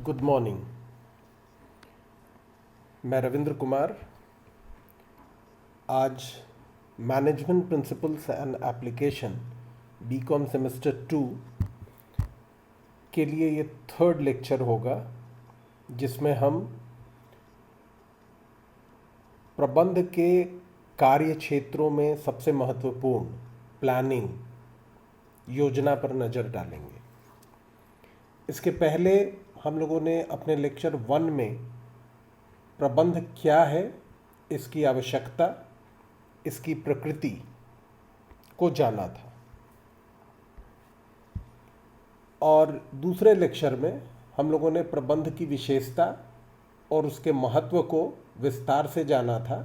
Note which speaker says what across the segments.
Speaker 1: Good morning. मैं रविंद्र कुमार आज management principles and application B Com semester 2 के लिए ये थर्ड लेक्चर होगा, जिसमें हम प्रबंध के कार्य क्षेत्रों में सबसे महत्वपूर्ण प्लानिंग योजना पर नज़र डालेंगे। इसके पहले हम लोगों ने अपने लेक्चर 1 में प्रबंध क्या है, इसकी आवश्यकता, इसकी प्रकृति को जाना था, और दूसरे लेक्चर में हम लोगों ने प्रबंध की विशेषता और उसके महत्व को विस्तार से जाना था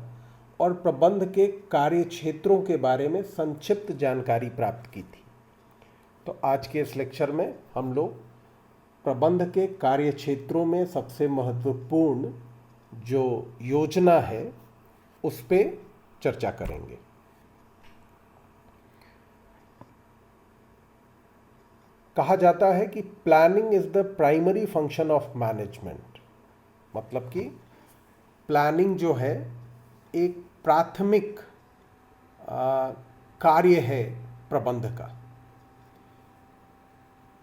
Speaker 1: और प्रबंध के कार्य क्षेत्रों के बारे में संक्षिप्त जानकारी प्राप्त की थी। तो आज के इस लेक्चर में हम लोग प्रबंध के कार्य क्षेत्रों में सबसे महत्वपूर्ण जो योजना है उस पे चर्चा करेंगे। कहा जाता है कि planning is the primary function of management, मतलब कि प्लानिंग जो है एक प्राथमिक कार्य है प्रबंध का।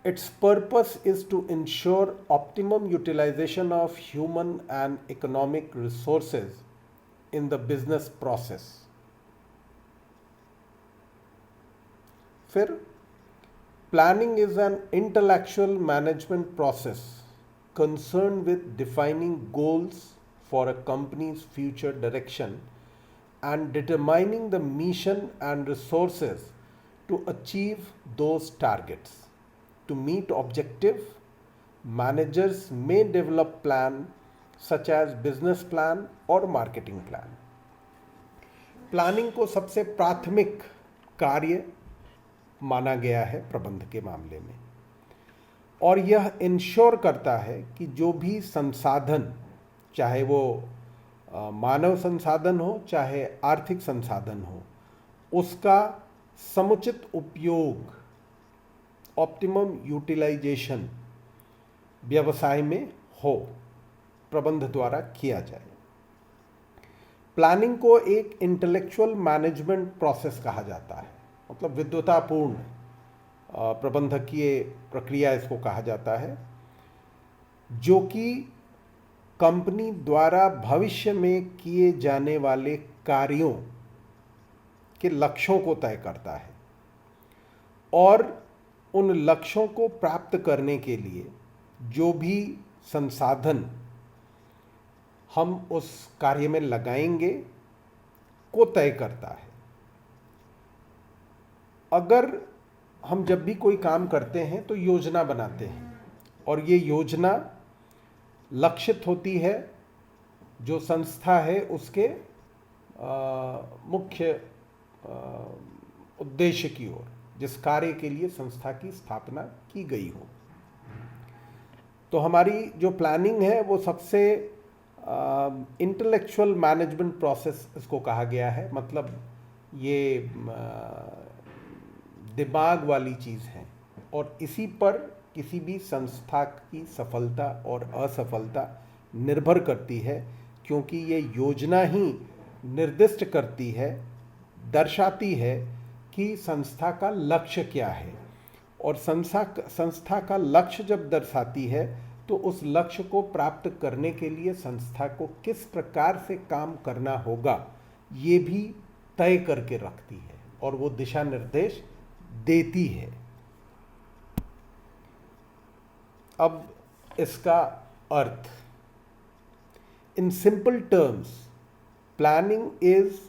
Speaker 1: Its purpose is to ensure optimum utilization of human and economic resources in the business process. फिर planning is an intellectual management process concerned with defining goals for a company's future direction and determining the mission and resources to achieve those targets. To meet objective, managers may develop plan such as business plan or marketing plan. Planning को सबसे प्राथमिक कार्य माना गया है प्रबंध के मामले में, और यह इंश्योर करता है कि जो भी संसाधन, चाहे वो मानव संसाधन हो चाहे आर्थिक संसाधन हो, उसका समुचित उपयोग, ऑप्टिमम यूटिलाइजेशन व्यवसाय में हो, प्रबंध द्वारा किया जाए। प्लानिंग को एक इंटेलेक्चुअल मैनेजमेंट प्रोसेस कहा जाता है, मतलब विद्वतापूर्ण प्रबंधकीय प्रक्रिया इसको कहा जाता है, जो कि कंपनी द्वारा भविष्य में किए जाने वाले कार्यों के लक्ष्यों को तय करता है और उन लक्ष्यों को प्राप्त करने के लिए जो भी संसाधन हम उस कार्य में लगाएंगे को तय करता है। अगर हम जब भी कोई काम करते हैं तो योजना बनाते हैं, और ये योजना लक्षित होती है जो संस्था है उसके मुख्य उद्देश्य की ओर, जिस कार्य के लिए संस्था की स्थापना की गई हो। तो हमारी जो प्लानिंग है वो सबसे इंटेलेक्चुअल मैनेजमेंट प्रोसेस इसको कहा गया है, मतलब ये दिमाग वाली चीज़ है, और इसी पर किसी भी संस्था की सफलता और असफलता निर्भर करती है, क्योंकि ये योजना ही निर्दिष्ट करती है, दर्शाती है कि संस्था का लक्ष्य क्या है, और संस्था का लक्ष्य जब दर्शाती है तो उस लक्ष्य को प्राप्त करने के लिए संस्था को किस प्रकार से काम करना होगा ये भी तय करके रखती है और वो दिशा निर्देश देती है। अब इसका अर्थ, in simple terms, planning is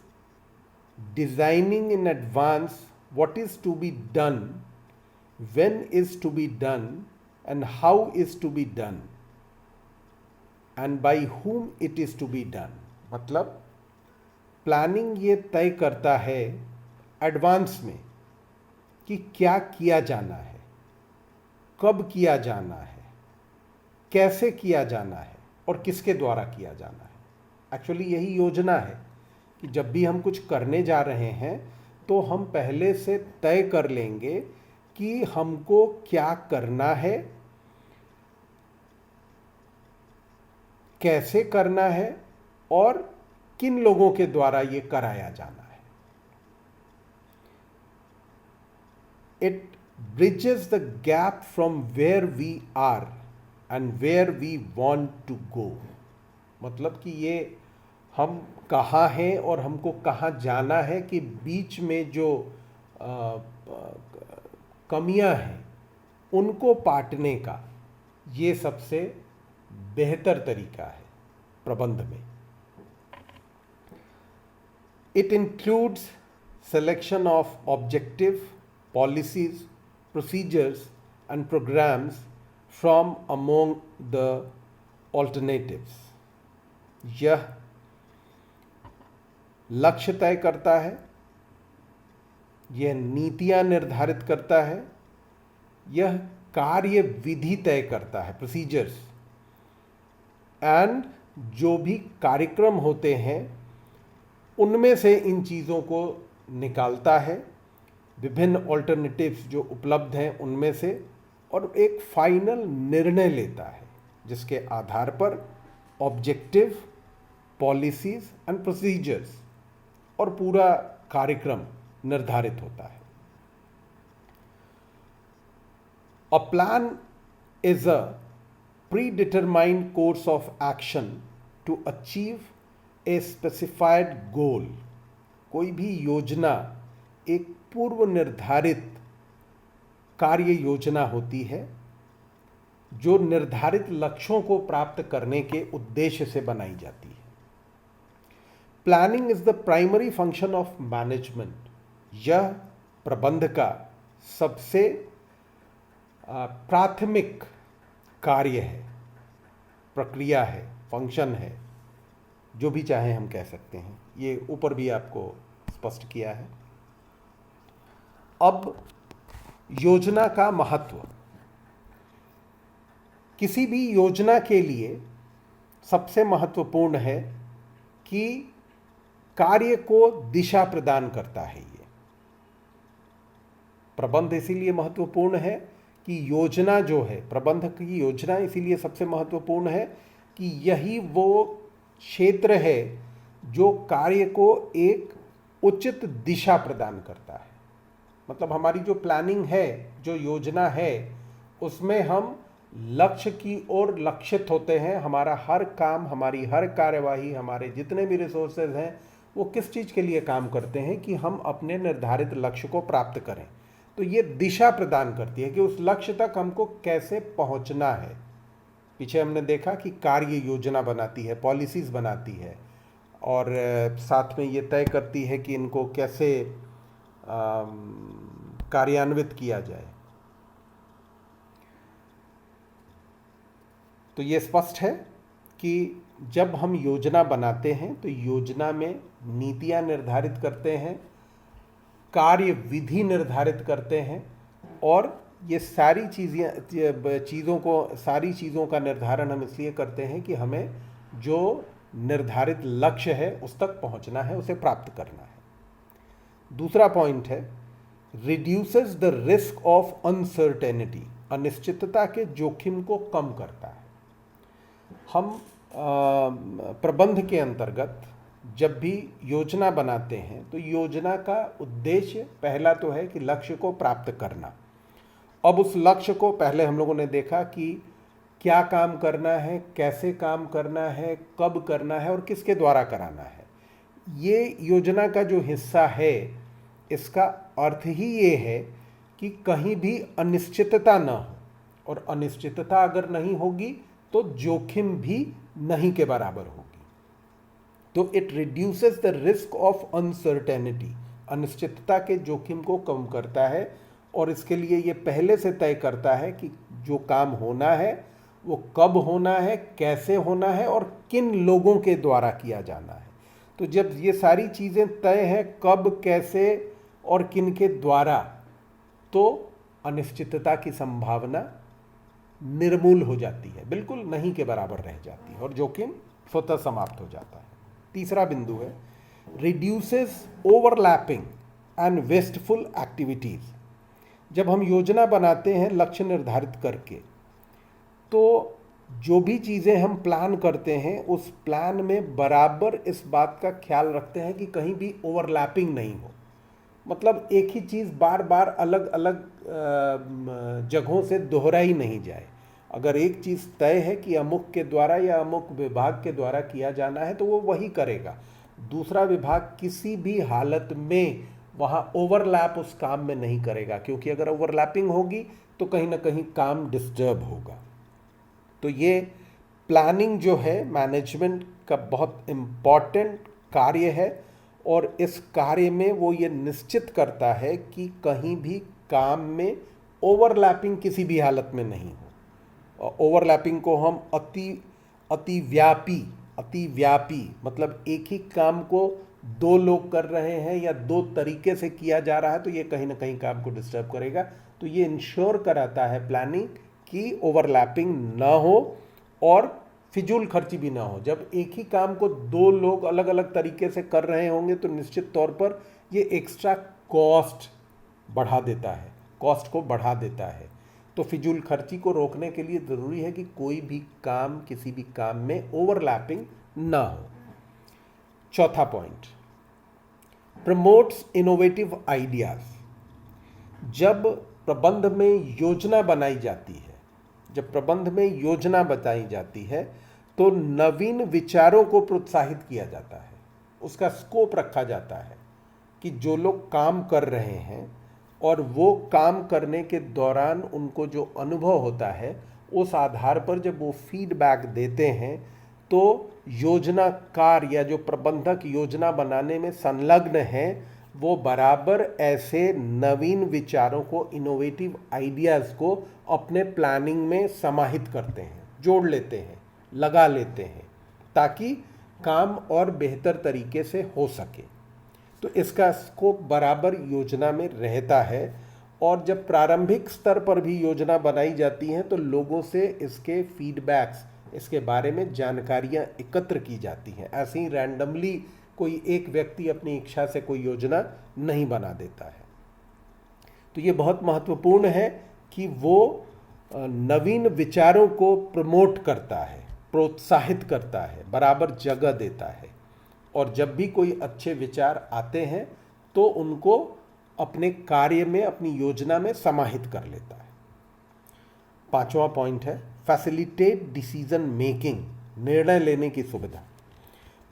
Speaker 1: designing in advance what is to be done, when is to be done, and how is to be done, and by whom it is to be done। मतलब planning ये तय करता है advance में कि क्या किया जाना है, कब किया जाना है, कैसे किया जाना है और किसके द्वारा किया जाना है। एक्चुअली यही योजना है कि जब भी हम कुछ करने जा रहे हैं तो हम पहले से तय कर लेंगे कि हमको क्या करना है, कैसे करना है और किन लोगों के द्वारा ये कराया जाना है। It bridges the gap from where we are and where we want to go. मतलब कि ये हम कहाँ हैं और हमको कहाँ जाना है कि बीच में जो कमियां हैं उनको पाटने का ये सबसे बेहतर तरीका है प्रबंध में। It includes selection of objective, policies, procedures and programmes from among the alternatives. यह लक्ष्य तय करता है, यह नीतियां निर्धारित करता है, यह कार्य विधि तय करता है, प्रोसीजर्स, एंड जो भी कार्यक्रम होते हैं उनमें से इन चीज़ों को निकालता है, विभिन्न ऑल्टरनेटिव्स जो उपलब्ध हैं उनमें से, और एक फाइनल निर्णय लेता है जिसके आधार पर ऑब्जेक्टिव, पॉलिसीज एंड प्रोसीजर्स और पूरा कार्यक्रम निर्धारित होता है। A plan is a predetermined course of action to achieve a specified goal. कोई भी योजना एक पूर्व निर्धारित कार्य योजना होती है जो निर्धारित लक्ष्यों को प्राप्त करने के उद्देश्य से बनाई जाती है। Planning is the primary function of management. यह प्रबंध का सबसे प्राथमिक कार्य है, प्रक्रिया है, फंक्शन है, जो भी चाहे हम कह सकते हैं। ये ऊपर भी आपको स्पष्ट किया है। अब योजना का महत्व। किसी भी योजना के लिए सबसे महत्वपूर्ण है कि कार्य को दिशा प्रदान करता है। ये प्रबंध इसीलिए महत्वपूर्ण है कि योजना जो है, प्रबंध की योजना इसीलिए सबसे महत्वपूर्ण है कि यही वो क्षेत्र है जो कार्य को एक उचित दिशा प्रदान करता है। मतलब हमारी जो प्लानिंग है, जो योजना है, उसमें हम लक्ष्य की ओर लक्षित होते हैं। हमारा हर काम, हमारी हर कार्यवाही, हमारे जितने भी रिसोर्सेज हैं वो किस चीज़ के लिए काम करते हैं कि हम अपने निर्धारित लक्ष्य को प्राप्त करें। तो ये दिशा प्रदान करती है कि उस लक्ष्य तक हमको कैसे पहुंचना है। पीछे हमने देखा कि कार्य योजना बनाती है, पॉलिसीज़ बनाती है और साथ में ये तय करती है कि इनको कैसे कार्यान्वित किया जाए। तो ये स्पष्ट है कि जब हम योजना बनाते हैं तो योजना में नीतियां निर्धारित करते हैं, कार्य विधि निर्धारित करते हैं और ये सारी चीज़ों का निर्धारण हम इसलिए करते हैं कि हमें जो निर्धारित लक्ष्य है उस तक पहुंचना है, उसे प्राप्त करना है। दूसरा पॉइंट है, reduces the risk of uncertainty. अनिश्चितता के जोखिम को कम करता है। हम प्रबंध के अंतर्गत जब भी योजना बनाते हैं तो योजना का उद्देश्य पहला तो है कि लक्ष्य को प्राप्त करना। अब उस लक्ष्य को पहले हम लोगों ने देखा कि क्या काम करना है, कैसे काम करना है, कब करना है और किसके द्वारा कराना है। ये योजना का जो हिस्सा है, इसका अर्थ ही ये है कि कहीं भी अनिश्चितता न हो, और अनिश्चितता अगर नहीं होगी तो जोखिम भी नहीं के बराबर होगी। तो it reduces the risk of uncertainty. अनिश्चितता के जोखिम को कम करता है और इसके लिए ये पहले से तय करता है कि जो काम होना है वो कब होना है, कैसे होना है और किन लोगों के द्वारा किया जाना है। तो जब ये सारी चीज़ें तय हैं, कब, कैसे और किन के द्वारा, तो अनिश्चितता की संभावना निर्मूल हो जाती है, बिल्कुल नहीं के बराबर रह जाती है और जोखिम स्वतः समाप्त हो जाता है। तीसरा बिंदु है, reduces overlapping and wasteful activities. जब हम योजना बनाते हैं लक्ष्य निर्धारित करके, तो जो भी चीज़ें हम प्लान करते हैं उस प्लान में बराबर इस बात का ख्याल रखते हैं कि कहीं भी ओवरलैपिंग नहीं हो। मतलब एक ही चीज़ बार बार अलग अलग जगहों से दोहराई नहीं जाए। अगर एक चीज़ तय है कि अमुक के द्वारा या अमुक विभाग के द्वारा किया जाना है तो वो वही करेगा। दूसरा विभाग किसी भी हालत में वहाँ ओवरलैप उस काम में नहीं करेगा, क्योंकि अगर ओवरलैपिंग होगी तो कहीं ना कहीं काम डिस्टर्ब होगा। तो ये प्लानिंग जो है मैनेजमेंट का बहुत इम्पॉर्टेंट कार्य है, और इस कार्य में वो ये निश्चित करता है कि कहीं भी काम में ओवरलैपिंग किसी भी हालत में नहीं हो। और ओवरलैपिंग को हम अतिव्यापी मतलब एक ही काम को दो लोग कर रहे हैं या दो तरीके से किया जा रहा है तो ये कहीं ना कहीं काम को डिस्टर्ब करेगा। तो ये इंश्योर कराता है प्लानिंग कि ओवरलैपिंग ना हो और फिजूल खर्ची भी ना हो। जब एक ही काम को दो लोग अलग अलग तरीके से कर रहे होंगे तो निश्चित तौर पर ये एक्स्ट्रा कॉस्ट बढ़ा देता है। तो फिजूल खर्ची को रोकने के लिए ज़रूरी है कि कोई भी काम किसी भी काम में ओवरलैपिंग ना हो। चौथा पॉइंट, प्रमोट्स इनोवेटिव आइडियाज़। जब प्रबंध में योजना बनाई जाती है तो नवीन विचारों को प्रोत्साहित किया जाता है, उसका स्कोप रखा जाता है कि जो लोग काम कर रहे हैं और वो काम करने के दौरान उनको जो अनुभव होता है उस आधार पर जब वो फीडबैक देते हैं तो योजनाकार या जो प्रबंधक योजना बनाने में संलग्न हैं वो बराबर ऐसे नवीन विचारों को, इनोवेटिव आइडियाज़ को अपने प्लानिंग में समाहित करते हैं, जोड़ लेते हैं, लगा लेते हैं, ताकि काम और बेहतर तरीके से हो सके। तो इसका स्कोप बराबर योजना में रहता है। और जब प्रारंभिक स्तर पर भी योजना बनाई जाती है तो लोगों से इसके फीडबैक्स, इसके बारे में जानकारियाँ एकत्र की जाती हैं। ऐसे ही रैंडमली कोई एक व्यक्ति अपनी इच्छा से कोई योजना नहीं बना देता है। तो ये बहुत महत्वपूर्ण है कि वो नवीन विचारों को प्रमोट करता है, प्रोत्साहित करता है, बराबर जगह देता है, और जब भी कोई अच्छे विचार आते हैं तो उनको अपने कार्य में, अपनी योजना में समाहित कर लेता है। पांचवा पॉइंट है फैसिलिटेट डिसीजन मेकिंग, निर्णय लेने की सुविधा।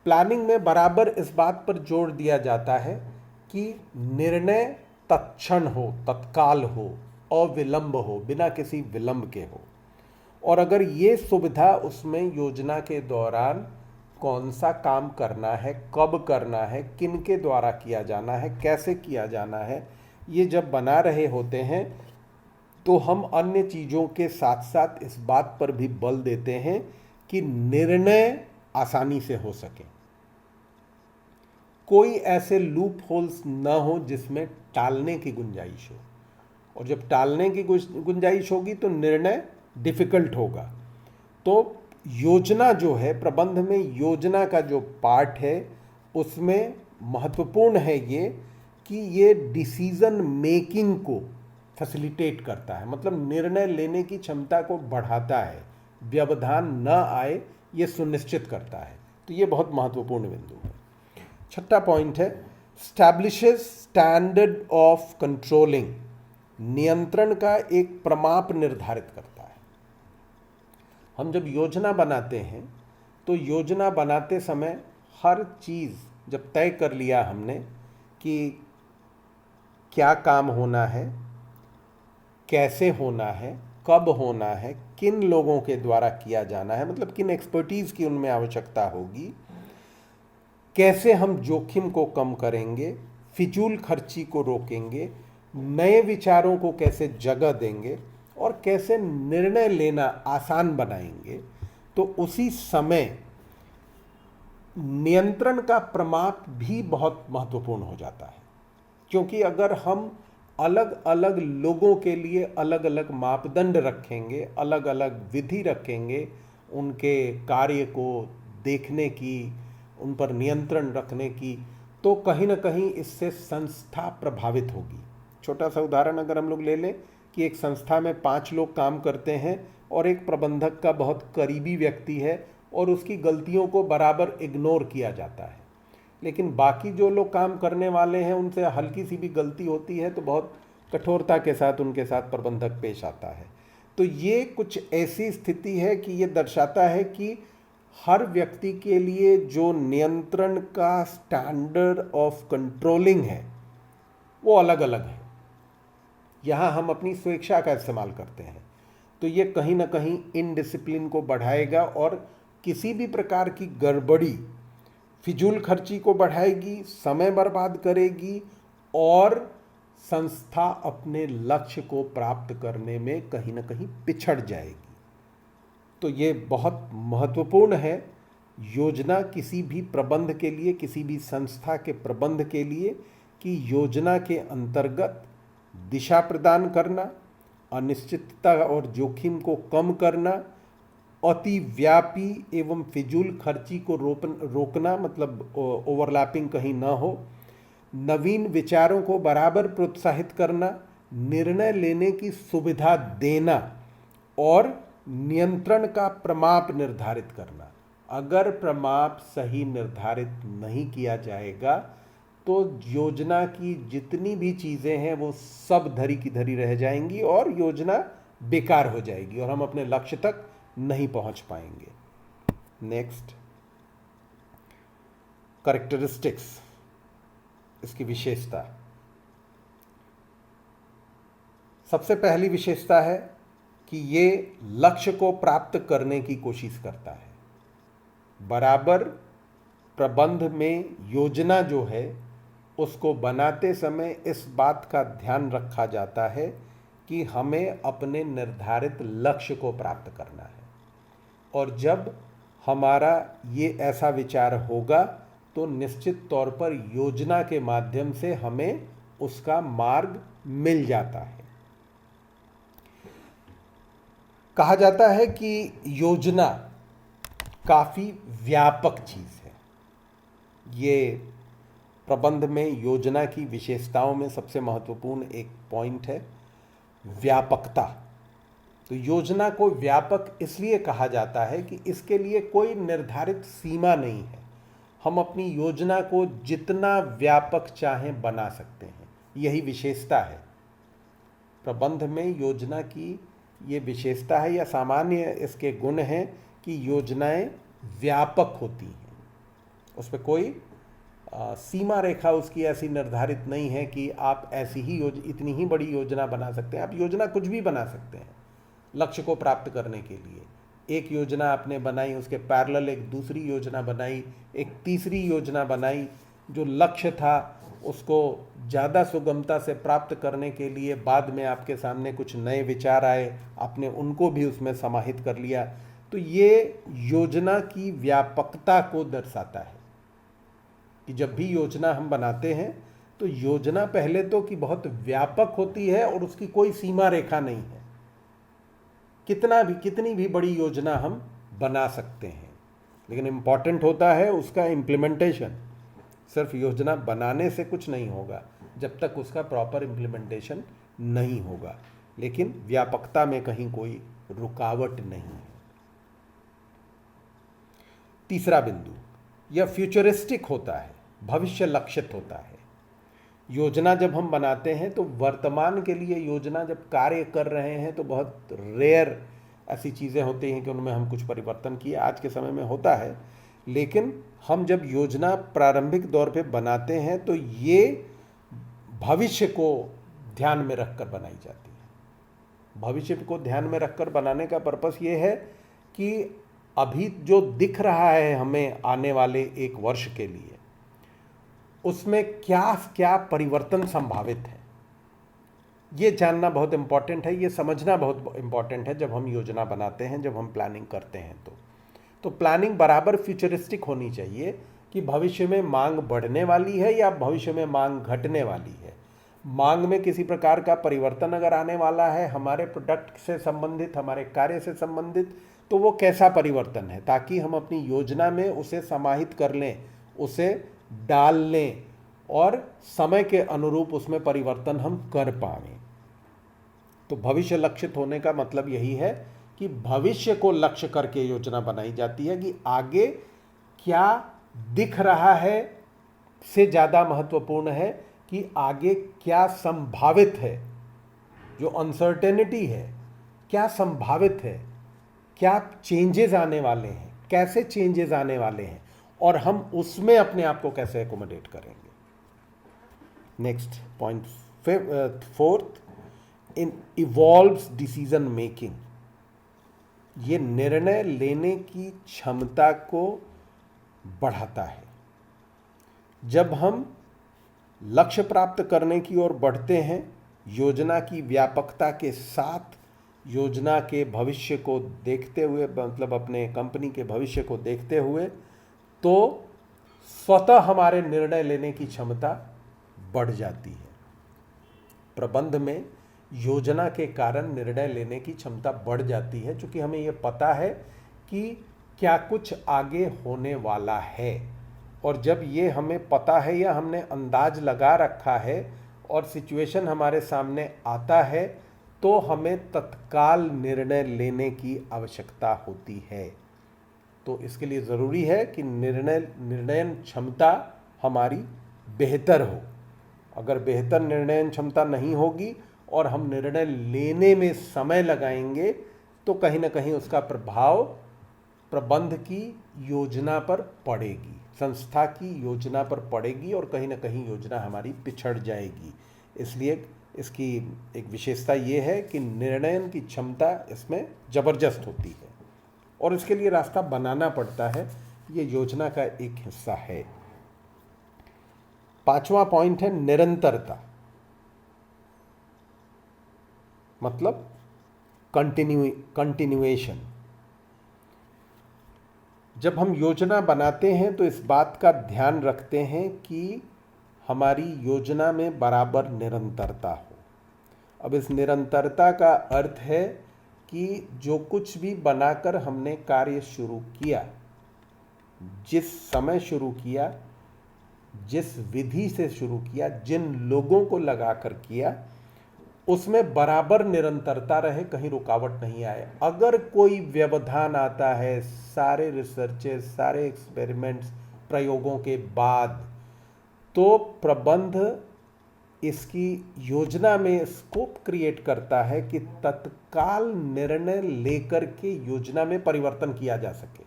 Speaker 1: प्लानिंग में बराबर इस बात पर जोर दिया जाता है कि निर्णय तत्क्षण हो, तत्काल हो, अविलंब हो, बिना किसी विलंब के हो। और अगर ये सुविधा उसमें योजना के दौरान कौन सा काम करना है, कब करना है, किन के द्वारा किया जाना है, कैसे किया जाना है, ये जब बना रहे होते हैं तो हम अन्य चीज़ों के साथ साथ इस बात पर भी बल देते हैं कि निर्णय आसानी से हो सके, कोई ऐसे लूप होल्स ना हो जिसमें टालने की गुंजाइश हो। और जब टालने की गुंजाइश होगी तो निर्णय डिफ़िकल्ट होगा। तो योजना जो है, प्रबंध में योजना का जो पार्ट है उसमें महत्वपूर्ण है ये कि ये डिसीजन मेकिंग को फैसिलिटेट करता है, मतलब निर्णय लेने की क्षमता को बढ़ाता है, व्यवधान न आए ये सुनिश्चित करता है। तो ये बहुत महत्वपूर्ण बिंदु है। छठा पॉइंट है स्टैब्लिशेस स्टैंडर्ड ऑफ कंट्रोलिंग, नियंत्रण का एक प्रमाप निर्धारित करता है। हम जब योजना बनाते हैं तो योजना बनाते समय हर चीज़ जब तय कर लिया हमने कि क्या काम होना है, कैसे होना है, कब होना है, किन लोगों के द्वारा किया जाना है, मतलब किन एक्सपर्टीज़ की उनमें आवश्यकता होगी, कैसे हम जोखिम को कम करेंगे, फिजूल खर्ची को रोकेंगे, नए विचारों को कैसे जगह देंगे और कैसे निर्णय लेना आसान बनाएंगे, तो उसी समय नियंत्रण का प्रमाप भी बहुत महत्वपूर्ण हो जाता है। क्योंकि अगर हम अलग अलग लोगों के लिए अलग अलग मापदंड रखेंगे, अलग अलग विधि रखेंगे उनके कार्य को देखने की, उन पर नियंत्रण रखने की, तो कहीं ना कहीं इससे संस्था प्रभावित होगी। छोटा सा उदाहरण अगर हम लोग ले लें कि एक संस्था में 5 लोग काम करते हैं और एक प्रबंधक का बहुत करीबी व्यक्ति है और उसकी गलतियों को बराबर इग्नोर किया जाता है, लेकिन बाकी जो लोग काम करने वाले हैं उनसे हल्की सी भी गलती होती है तो बहुत कठोरता के साथ उनके साथ प्रबंधक पेश आता है। तो ये कुछ ऐसी स्थिति है कि ये दर्शाता है कि हर व्यक्ति के लिए जो नियंत्रण का स्टैंडर्ड ऑफ कंट्रोलिंग है वो अलग अलग है। यहाँ हम अपनी स्वेच्छा का इस्तेमाल करते हैं तो ये कहीं ना कहीं इनडिसिप्लिन को बढ़ाएगा और किसी भी प्रकार की गड़बड़ी फिजूल खर्ची को बढ़ाएगी, समय बर्बाद करेगी और संस्था अपने लक्ष्य को प्राप्त करने में कहीं ना कहीं पिछड़ जाएगी। तो ये बहुत महत्वपूर्ण है योजना किसी भी प्रबंध के लिए, किसी भी संस्था के प्रबंध के लिए, कि योजना के अंतर्गत दिशा प्रदान करना, अनिश्चितता और जोखिम को कम करना, अतिव्यापी एवं फिजूल खर्ची को रोकना, मतलब ओवरलैपिंग कहीं ना हो, नवीन विचारों को बराबर प्रोत्साहित करना, निर्णय लेने की सुविधा देना और नियंत्रण का प्रमाप निर्धारित करना। अगर प्रमाप सही निर्धारित नहीं किया जाएगा तो योजना की जितनी भी चीज़ें हैं वो सब धरी की धरी रह जाएंगी और योजना बेकार हो जाएगी और हम अपने लक्ष्य तक नहीं पहुंच पाएंगे। नेक्स्ट, कैरेक्टरिस्टिक्स, इसकी विशेषता। सबसे पहली विशेषता है कि ये लक्ष्य को प्राप्त करने की कोशिश करता है। बराबर प्रबंध में योजना जो है उसको बनाते समय इस बात का ध्यान रखा जाता है कि हमें अपने निर्धारित लक्ष्य को प्राप्त करना है और जब हमारा ये ऐसा विचार होगा तो निश्चित तौर पर योजना के माध्यम से हमें उसका मार्ग मिल जाता है। कहा जाता है कि योजना काफ़ी व्यापक चीज़ है। ये प्रबंध में योजना की विशेषताओं में सबसे महत्वपूर्ण एक पॉइंट है व्यापकता। तो योजना को व्यापक इसलिए कहा जाता है कि इसके लिए कोई निर्धारित सीमा नहीं है। हम अपनी योजना को जितना व्यापक चाहें बना सकते हैं, यही विशेषता है प्रबंध में। योजना की ये विशेषता है या सामान्य इसके गुण हैं कि योजनाएं व्यापक होती हैं, उस पर कोई सीमा रेखा उसकी ऐसी निर्धारित नहीं है कि आप ऐसी ही इतनी ही बड़ी योजना बना सकते हैं। आप योजना कुछ भी बना सकते हैं लक्ष्य को प्राप्त करने के लिए। एक योजना आपने बनाई, उसके पैरेलल एक दूसरी योजना बनाई, एक तीसरी योजना बनाई, जो लक्ष्य था उसको ज़्यादा सुगमता से प्राप्त करने के लिए बाद में आपके सामने कुछ नए विचार आए, आपने उनको भी उसमें समाहित कर लिया। तो ये योजना की व्यापकता को दर्शाता है कि जब भी योजना हम बनाते हैं तो योजना पहले तो कि बहुत व्यापक होती है और उसकी कोई सीमा रेखा नहीं है। कितनी भी बड़ी योजना हम बना सकते हैं, लेकिन इम्पॉर्टेंट होता है उसका इम्प्लीमेंटेशन। सिर्फ योजना बनाने से कुछ नहीं होगा जब तक उसका प्रॉपर इम्प्लीमेंटेशन नहीं होगा, लेकिन व्यापकता में कहीं कोई रुकावट नहीं है। तीसरा बिंदु, यह फ्यूचरिस्टिक होता है, भविष्य लक्षित होता है। योजना जब हम बनाते हैं तो वर्तमान के लिए योजना जब कार्य कर रहे हैं तो बहुत रेयर ऐसी चीज़ें होती हैं कि उनमें हम कुछ परिवर्तन किए, आज के समय में होता है। लेकिन हम जब योजना प्रारंभिक दौर पे बनाते हैं तो ये भविष्य को ध्यान में रखकर बनाई जाती है। भविष्य को ध्यान में रखकर बनाने का पर्पस ये है कि अभी जो दिख रहा है हमें आने वाले एक वर्ष के लिए, उसमें क्या क्या परिवर्तन संभावित है, ये जानना बहुत इम्पॉर्टेंट है, ये समझना बहुत इम्पॉर्टेंट है जब हम योजना बनाते हैं, जब हम प्लानिंग करते हैं। तो प्लानिंग बराबर फ्यूचरिस्टिक होनी चाहिए कि भविष्य में मांग बढ़ने वाली है या भविष्य में मांग घटने वाली है। मांग में किसी प्रकार का परिवर्तन अगर आने वाला है हमारे प्रोडक्ट से संबंधित, हमारे कार्य से संबंधित, तो वो कैसा परिवर्तन है, ताकि हम अपनी योजना में उसे समाहित कर लें, उसे डाल लें और समय के अनुरूप उसमें परिवर्तन हम कर पाएं। तो भविष्य लक्षित होने का मतलब यही है कि भविष्य को लक्ष्य करके योजना बनाई जाती है कि आगे क्या दिख रहा है से ज़्यादा महत्वपूर्ण है कि आगे क्या संभावित है। जो अनसर्टेनिटी है, क्या संभावित है, क्या चेंजेस आने वाले हैं, कैसे चेंजेस आने वाले हैं, और हम उसमें अपने आप को कैसे एकोमोडेट करेंगे। नेक्स्ट पॉइंट, फोर्थ, इन इवॉल्व्स डिसीजन मेकिंग। ये निर्णय लेने की क्षमता को बढ़ाता है। जब हम लक्ष्य प्राप्त करने की ओर बढ़ते हैं, योजना की व्यापकता के साथ, योजना के भविष्य को देखते हुए, मतलब अपने कंपनी के भविष्य को देखते हुए, तो स्वतः हमारे निर्णय लेने की क्षमता बढ़ जाती है। प्रबंध में योजना के कारण निर्णय लेने की क्षमता बढ़ जाती है, क्योंकि हमें यह पता है कि क्या कुछ आगे होने वाला है। और जब ये हमें पता है या हमने अंदाज लगा रखा है और सिचुएशन हमारे सामने आता है, तो हमें तत्काल निर्णय लेने की आवश्यकता होती है। तो इसके लिए ज़रूरी है कि निर्णयन क्षमता हमारी बेहतर हो। अगर बेहतर निर्णयन क्षमता नहीं होगी और हम निर्णय लेने में समय लगाएंगे, तो कहीं ना कहीं उसका प्रभाव प्रबंध की योजना पर पड़ेगी, संस्था की योजना पर पड़ेगी, और कहीं ना कहीं योजना हमारी पिछड़ जाएगी। इसलिए इसकी एक विशेषता ये है कि निर्णयन की क्षमता इसमें ज़बरदस्त होती है, और इसके लिए रास्ता बनाना पड़ता है। ये योजना का एक हिस्सा है। पांचवा पॉइंट है निरंतरता, मतलब कंटिन्यूएशन। जब हम योजना बनाते हैं तो इस बात का ध्यान रखते हैं कि हमारी योजना में बराबर निरंतरता हो। अब इस निरंतरता का अर्थ है कि जो कुछ भी बनाकर हमने कार्य शुरू किया, जिस समय शुरू किया, जिस विधि से शुरू किया, जिन लोगों को लगाकर किया, उसमें बराबर निरंतरता रहे, कहीं रुकावट नहीं आए। अगर कोई व्यवधान आता है सारे रिसर्चेस, सारे एक्सपेरिमेंट्स, प्रयोगों के बाद, तो प्रबंध इसकी योजना में स्कोप क्रिएट करता है कि तत्काल निर्णय लेकर के योजना में परिवर्तन किया जा सके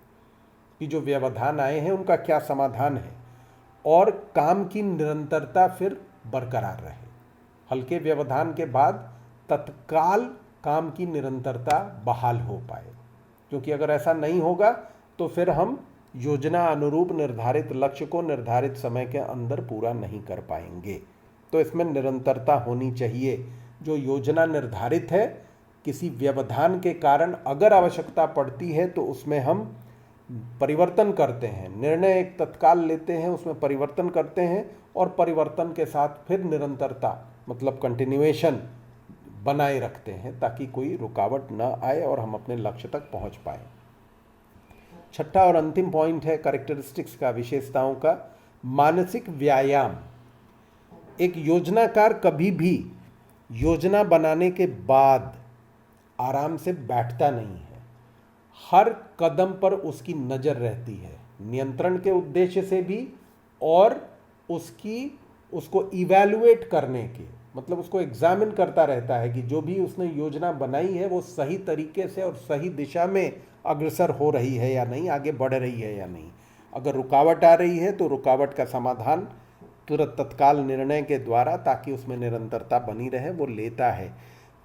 Speaker 1: कि जो व्यवधान आए हैं उनका क्या समाधान है, और काम की निरंतरता फिर बरकरार रहे। हल्के व्यवधान के बाद तत्काल काम की निरंतरता बहाल हो पाए, क्योंकि अगर ऐसा नहीं होगा तो फिर हम योजना अनुरूप निर्धारित लक्ष्य को निर्धारित समय के अंदर पूरा नहीं कर पाएंगे। तो इसमें निरंतरता होनी चाहिए। जो योजना निर्धारित है, किसी व्यवधान के कारण अगर आवश्यकता पड़ती है तो उसमें हम परिवर्तन करते हैं, निर्णय एक तत्काल लेते हैं, उसमें परिवर्तन करते हैं, और परिवर्तन के साथ फिर निरंतरता मतलब कंटिन्यूएशन बनाए रखते हैं, ताकि कोई रुकावट ना आए और हम अपने लक्ष्य तक पहुंच पाए। छठा और अंतिम पॉइंट है कैरेक्टरिस्टिक्स का, विशेषताओं का, मानसिक व्यायाम। एक योजनाकार कभी भी योजना बनाने के बाद आराम से बैठता नहीं है। हर कदम पर उसकी नज़र रहती है, नियंत्रण के उद्देश्य से भी, और उसको इवैल्यूएट करने के, मतलब उसको एग्जामिन करता रहता है कि जो भी उसने योजना बनाई है वो सही तरीके से और सही दिशा में अग्रसर हो रही है या नहीं, आगे बढ़ रही है या नहीं। अगर रुकावट आ रही है तो रुकावट का समाधान तुरंत तत्काल निर्णय के द्वारा, ताकि उसमें निरंतरता बनी रहे, वो लेता है।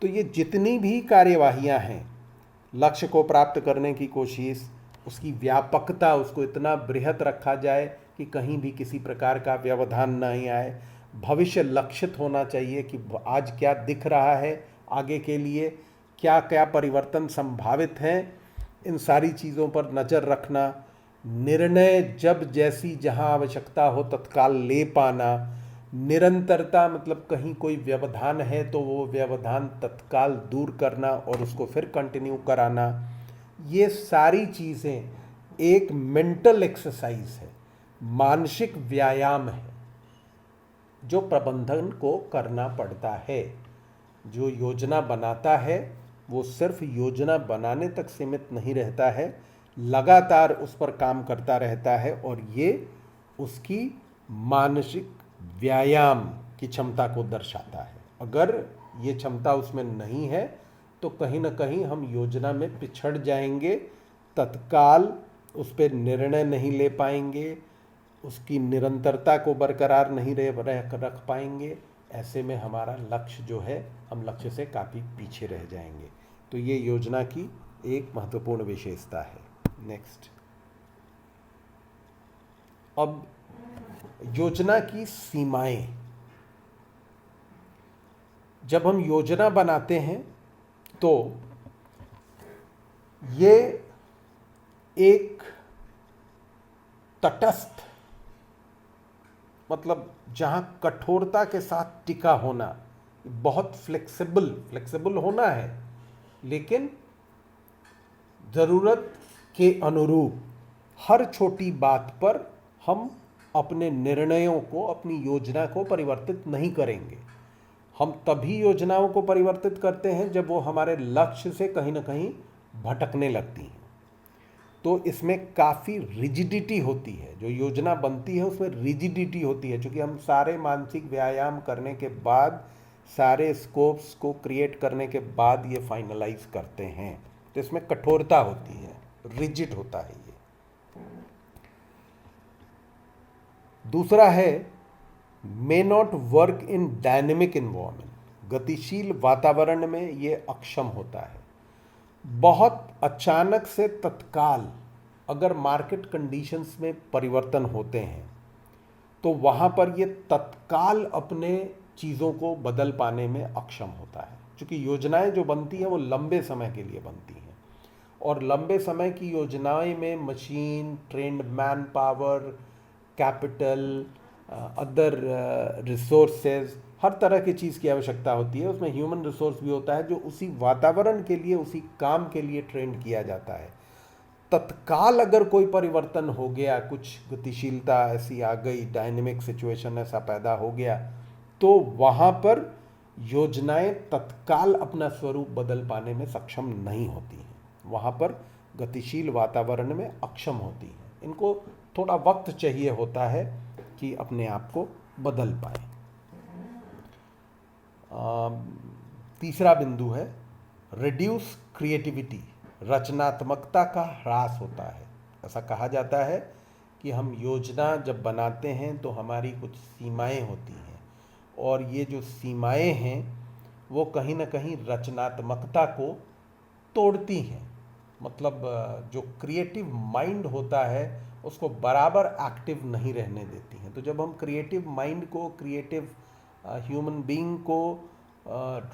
Speaker 1: तो ये जितनी भी कार्यवाहियाँ हैं, लक्ष्य को प्राप्त करने की कोशिश, उसकी व्यापकता, उसको इतना बृहत रखा जाए कि कहीं भी किसी प्रकार का व्यवधान नहीं आए, भविष्य लक्षित होना चाहिए कि आज क्या दिख रहा है, आगे के लिए क्या क्या परिवर्तन संभावित हैं, इन सारी चीज़ों पर नज़र रखना, निर्णय जब जैसी जहां आवश्यकता हो तत्काल ले पाना, निरंतरता मतलब कहीं कोई व्यवधान है तो वो व्यवधान तत्काल दूर करना और उसको फिर कंटिन्यू कराना। ये सारी चीज़ें एक मेंटल एक्सरसाइज है, मानसिक व्यायाम है, जो प्रबंधन को करना पड़ता है। जो योजना बनाता है वो सिर्फ योजना बनाने तक सीमित नहीं रहता है, लगातार उस पर काम करता रहता है, और ये उसकी मानसिक व्यायाम की क्षमता को दर्शाता है। अगर ये क्षमता उसमें नहीं है तो कहीं ना कहीं हम योजना में पिछड़ जाएंगे, तत्काल उस पर निर्णय नहीं ले पाएंगे, उसकी निरंतरता को बरकरार नहीं रख पाएंगे। ऐसे में हमारा लक्ष्य जो है, हम लक्ष्य से काफ़ी पीछे रह जाएंगे। तो ये योजना की एक महत्वपूर्ण विशेषता है। नेक्स्ट, अब योजना की सीमाएं। जब हम योजना बनाते हैं तो ये एक तटस्थ, मतलब जहां कठोरता के साथ टिका होना, बहुत फ्लेक्सिबल होना है, लेकिन ज़रूरत के अनुरूप हर छोटी बात पर हम अपने निर्णयों को, अपनी योजना को परिवर्तित नहीं करेंगे। हम तभी योजनाओं को परिवर्तित करते हैं जब वो हमारे लक्ष्य से कहीं ना कहीं भटकने लगती हैं। तो इसमें काफ़ी रिजिडिटी होती है, जो योजना बनती है उसमें रिजिडिटी होती है, क्योंकि हम सारे मानसिक व्यायाम करने के बाद, सारे स्कोप्स को क्रिएट करने के बाद ये फाइनलाइज करते हैं। तो इसमें कठोरता होती है, रिजिड होता है ये। दूसरा है may not work in dynamic environment. गतिशील वातावरण में ये अक्षम होता है। बहुत अचानक से तत्काल अगर मार्केट कंडीशंस में परिवर्तन होते हैं तो वहाँ पर ये तत्काल अपने चीज़ों को बदल पाने में अक्षम होता है, क्योंकि योजनाएं जो बनती हैं वो लंबे समय के लिए बनती हैं, और लंबे समय की योजनाएं में machine, trained man power, capital, other resources, हर तरह की चीज़ की आवश्यकता होती है। उसमें ह्यूमन रिसोर्स भी होता है जो उसी वातावरण के लिए, उसी काम के लिए ट्रेंड किया जाता है। तत्काल अगर कोई परिवर्तन हो गया, कुछ गतिशीलता ऐसी आ गई, डायनेमिक सिचुएशन ऐसा पैदा हो गया, तो वहाँ पर योजनाएं तत्काल अपना स्वरूप बदल पाने में सक्षम नहीं होती हैं। वहाँ पर गतिशील वातावरण में अक्षम होती हैं। इनको थोड़ा वक्त चाहिए होता है कि अपने आप को बदल पाए। तीसरा बिंदु है रिड्यूस क्रिएटिविटी। रचनात्मकता का ह्रास होता है। ऐसा कहा जाता है कि हम योजना जब बनाते हैं तो हमारी कुछ सीमाएं होती हैं, और ये जो सीमाएं हैं वो कहीं ना कहीं रचनात्मकता को तोड़ती हैं। मतलब जो क्रिएटिव माइंड होता है उसको बराबर एक्टिव नहीं रहने देती हैं। तो जब हम क्रिएटिव माइंड को, क्रिएटिव ह्यूमन बीइंग को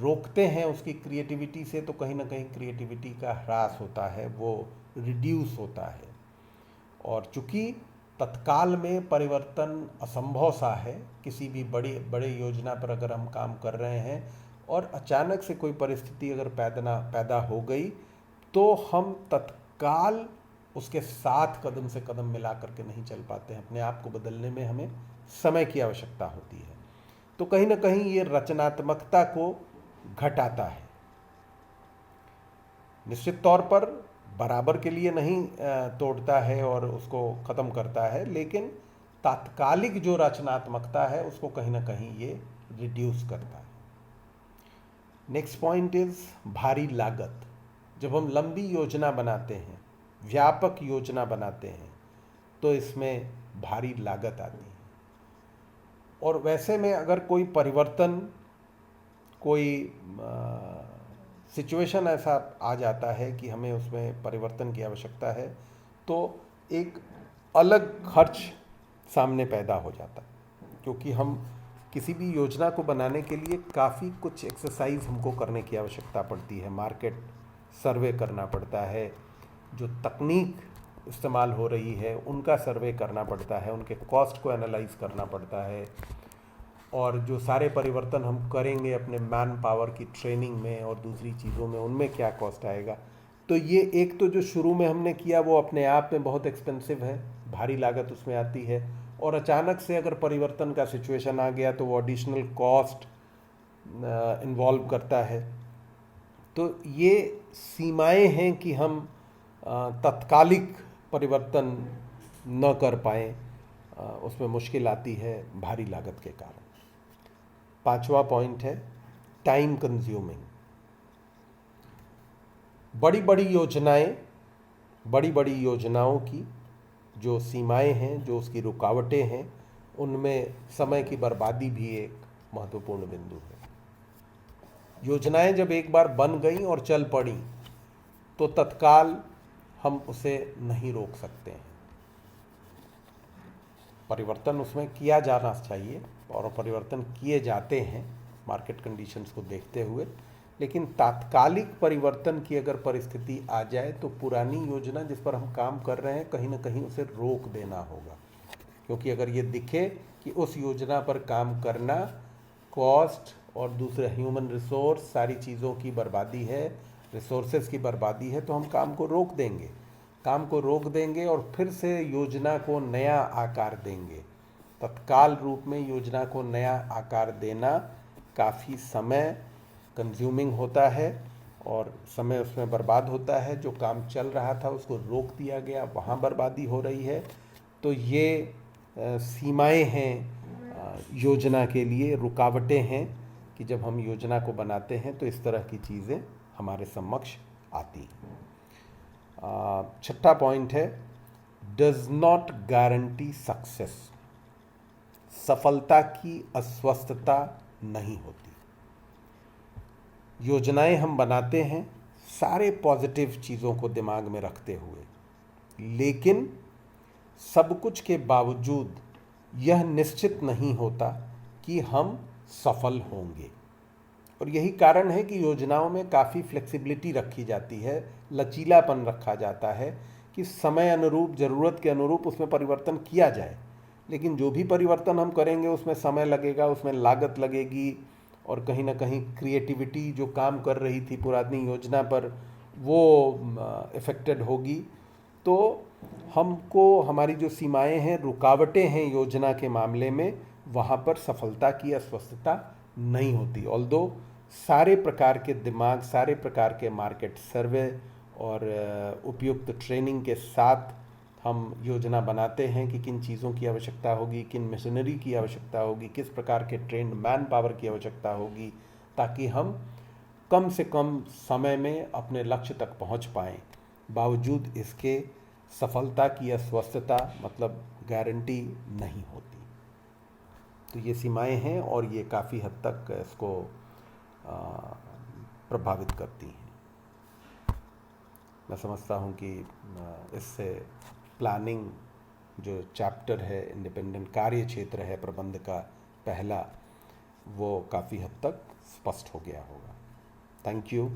Speaker 1: रोकते हैं उसकी क्रिएटिविटी से, तो कहीं ना कहीं क्रिएटिविटी का ह्रास होता है, वो रिड्यूस होता है। और चूँकि तत्काल में परिवर्तन असंभव सा है, किसी भी बड़े योजना पर अगर हम काम कर रहे हैं और अचानक से कोई परिस्थिति अगर पैदा हो गई, तो हम तत्काल उसके साथ कदम से कदम मिला करके नहीं चल पाते हैं। अपने आप को बदलने में हमें समय की आवश्यकता होती है। तो कहीं ना कहीं ये रचनात्मकता को घटाता है। निश्चित तौर पर बराबर के लिए नहीं तोड़ता है और उसको ख़त्म करता है, लेकिन तात्कालिक जो रचनात्मकता है उसको कहीं ना कहीं ये रिड्यूस करता है। नेक्स्ट पॉइंट इज भारी लागत। जब हम लंबी योजना बनाते हैं, व्यापक योजना बनाते हैं, तो इसमें भारी लागत आती है। और वैसे में अगर कोई परिवर्तन, कोई सिचुएशन ऐसा आ जाता है कि हमें उसमें परिवर्तन की आवश्यकता है, तो एक अलग खर्च सामने पैदा हो जाता है, क्योंकि हम किसी भी योजना को बनाने के लिए काफ़ी कुछ एक्सरसाइज हमको करने की आवश्यकता पड़ती है। मार्केट सर्वे करना पड़ता है, जो तकनीक इस्तेमाल हो रही है उनका सर्वे करना पड़ता है, उनके कॉस्ट को एनालाइज करना पड़ता है, और जो सारे परिवर्तन हम करेंगे अपने मैन पावर की ट्रेनिंग में और दूसरी चीज़ों में, उनमें क्या कॉस्ट आएगा। तो ये एक तो जो शुरू में हमने किया वो अपने आप में बहुत एक्सपेंसिव है, भारी लागत उसमें आती है, और अचानक से अगर परिवर्तन का सिचुएशन आ गया तो वो एडिशनल कॉस्ट इन्वॉल्व करता है। तो ये सीमाएं हैं कि हम तत्कालिक परिवर्तन न कर पाएँ, उसमें मुश्किल आती है भारी लागत के कारण। पांचवा पॉइंट है टाइम कंज्यूमिंग। बड़ी बड़ी योजनाओं की जो सीमाएं हैं, जो उसकी रुकावटें हैं, उनमें समय की बर्बादी भी एक महत्वपूर्ण बिंदु है। योजनाएं जब एक बार बन गई और चल पड़ी तो तत्काल हम उसे नहीं रोक सकते हैं। परिवर्तन उसमें किया जाना चाहिए और परिवर्तन किए जाते हैं मार्केट कंडीशंस को देखते हुए, लेकिन तात्कालिक परिवर्तन की अगर परिस्थिति आ जाए तो पुरानी योजना जिस पर हम काम कर रहे हैं कहीं ना कहीं उसे रोक देना होगा। क्योंकि अगर ये दिखे कि उस योजना पर काम करना कॉस्ट और दूसरे ह्यूमन रिसोर्स सारी चीज़ों की बर्बादी है, रिसोर्सेज की बर्बादी है, तो हम काम को रोक देंगे और फिर से योजना को नया आकार देंगे। तत्काल रूप में योजना को नया आकार देना काफ़ी समय कंज्यूमिंग होता है और समय उसमें बर्बाद होता है। जो काम चल रहा था उसको रोक दिया गया, वहाँ बर्बादी हो रही है। तो ये सीमाएं हैं योजना के लिए, रुकावटें हैं कि जब हम योजना को बनाते हैं तो इस तरह की चीज़ें हमारे समक्ष आती हैं। छठा पॉइंट है डज नॉट गारंटी सक्सेस। सफलता की अस्वस्थता नहीं होती। योजनाएं हम बनाते हैं सारे पॉजिटिव चीज़ों को दिमाग में रखते हुए, लेकिन सब कुछ के बावजूद यह निश्चित नहीं होता कि हम सफल होंगे। और यही कारण है कि योजनाओं में काफ़ी फ्लेक्सिबिलिटी रखी जाती है, लचीलापन रखा जाता है कि समय अनुरूप, ज़रूरत के अनुरूप उसमें परिवर्तन किया जाए। लेकिन जो भी परिवर्तन हम करेंगे उसमें समय लगेगा, उसमें लागत लगेगी और कहीं ना कहीं क्रिएटिविटी जो काम कर रही थी पुरानी योजना पर वो इफ़ेक्टेड होगी। तो हमको हमारी जो सीमाएं हैं, रुकावटें हैं योजना के मामले में, वहाँ पर सफलता की अस्वस्थता नहीं होती। ऑल्दो सारे प्रकार के दिमाग, सारे प्रकार के मार्केट सर्वे और उपयुक्त ट्रेनिंग के साथ हम योजना बनाते हैं कि किन चीज़ों की आवश्यकता होगी, किन मशीनरी की आवश्यकता होगी, किस प्रकार के ट्रेंड मैन पावर की आवश्यकता होगी, ताकि हम कम से कम समय में अपने लक्ष्य तक पहुंच पाएं। बावजूद इसके सफलता की अस्वस्थता मतलब गारंटी नहीं होती। तो ये सीमाएं हैं और ये काफ़ी हद तक इसको प्रभावित करती हैं। मैं समझता हूँ कि इससे प्लानिंग जो चैप्टर है, इंडिपेंडेंट कार्य क्षेत्र है प्रबंध का पहला, वो काफ़ी हद तक स्पष्ट हो गया होगा। Thank you.